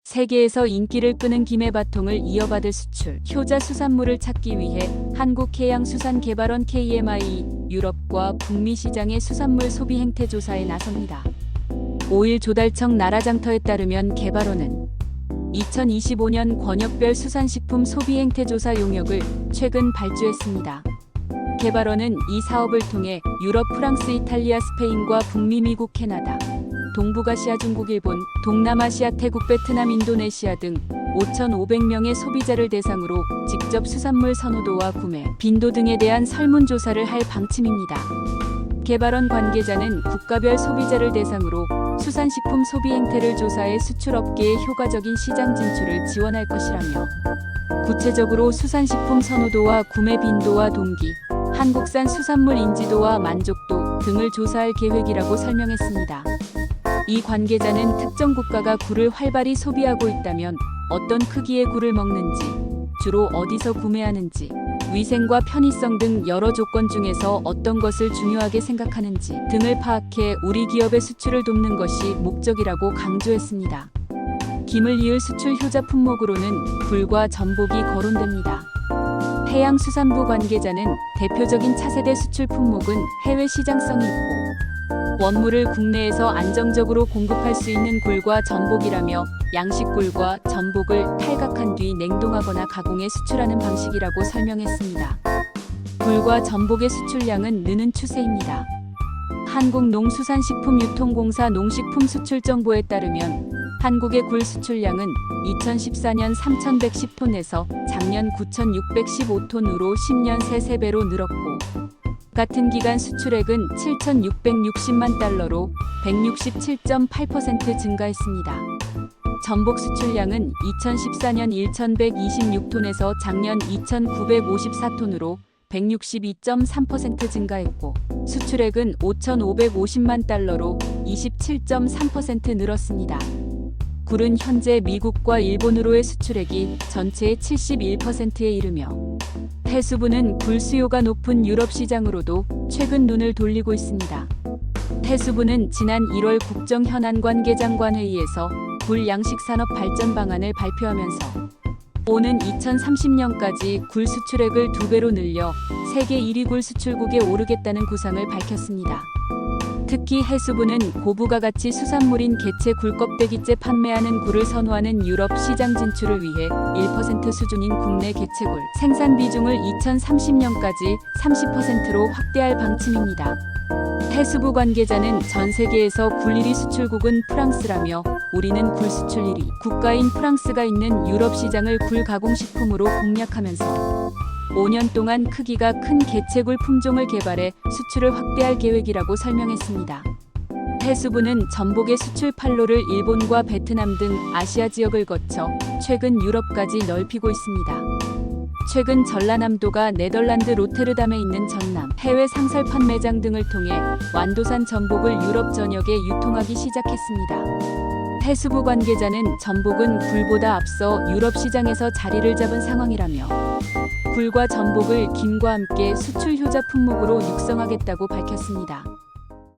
세계에서 인기를 끄는 김해 바통을 이어받을 수출, 효자 수산물을 찾기 위해 한국해양수산개발원 KMI 유럽과 북미 시장의 수산물 소비 행태 조사에 나섭니다. 5일 조달청 나라장터에 따르면 개발원은 2025년 권역별 수산식품 소비 행태 조사 용역을 최근 발주했습니다. 개발원은 이 사업을 통해 유럽, 프랑스, 이탈리아, 스페인과 북미, 미국, 캐나다, 동북아시아, 중국, 일본, 동남아시아, 태국, 베트남, 인도네시아 등 5,500명의 소비자를 대상으로 직접 수산물 선호도와 구매, 빈도 등에 대한 설문조사를 할 방침입니다. 개발원 관계자는 국가별 소비자를 대상으로 수산식품 소비 행태를 조사해 수출업계의 효과적인 시장 진출을 지원할 것이라며 구체적으로 수산식품 선호도와 구매 빈도와 동기, 한국산 수산물 인지도와 만족도 등을 조사할 계획이라고 설명했습니다. 이 관계자는 특정 국가가 굴을 활발히 소비하고 있다면 어떤 크기의 굴을 먹는지, 주로 어디서 구매하는지, 위생과 편의성 등 여러 조건 중에서 어떤 것을 중요하게 생각하는지 등을 파악해 우리 기업의 수출을 돕는 것이 목적이라고 강조했습니다. 김을 이을 수출 효자 품목으로는 굴과 전복이 거론됩니다. 해양수산부 관계자는 대표적인 차세대 수출 품목은 해외 시장성이 있고 원물을 국내에서 안정적으로 공급할 수 있는 굴과 전복이라며 양식굴과 전복을 탈각한 뒤 냉동하거나 가공해 수출하는 방식이라고 설명했습니다. 굴과 전복의 수출량은 느는 추세입니다. 한국농수산식품유통공사 농식품수출정보에 따르면 한국의 굴 수출량은 2014년 3,110톤에서 작년 9,615톤으로 10년 새 3배로 늘었고 같은 기간 수출액은 7,660만 달러로 167.8% 증가했습니다. 전복 수출량은 2014년 1,126톤에서 작년 2,954톤으로 162.3% 증가했고 수출액은 5,550만 달러로 27.3% 늘었습니다. 굴은 현재 미국과 일본으로의 수출액이 전체의 71%에 이르며 해수부는 굴 수요가 높은 유럽 시장으로도 최근 눈을 돌리고 있습니다. 해수부는 지난 1월 국정현안관계장관 회의에서 굴 양식산업 발전 방안을 발표하면서 오는 2030년까지 굴 수출액을 2배로 늘려 세계 1위 굴 수출국에 오르겠다는 구상을 밝혔습니다. 특히 해수부는 고부가 가치 수산물인 개체 굴껍데기째 판매하는 굴을 선호하는 유럽 시장 진출을 위해 1% 수준인 국내 개체굴 생산 비중을 2030년까지 30%로 확대할 방침입니다. 해수부 관계자는 전 세계에서 굴 1위 수출국은 프랑스라며 우리는 굴 수출 1위 국가인 프랑스가 있는 유럽 시장을 굴 가공식품으로 공략하면서 5년 동안 크기가 큰 개체굴 품종을 개발해 수출을 확대할 계획이라고 설명했습니다. 해수부는 전복의 수출 판로를 일본과 베트남 등 아시아 지역을 거쳐 최근 유럽까지 넓히고 있습니다. 최근 전라남도가 네덜란드 로테르담에 있는 전남 해외 상설판 매장 등을 통해 완도산 전복을 유럽 전역에 유통하기 시작했습니다. 해수부 관계자는 전복은 굴보다 앞서 유럽 시장에서 자리를 잡은 상황이라며 굴과 전복을 김과 함께 수출 효자 품목으로 육성하겠다고 밝혔습니다.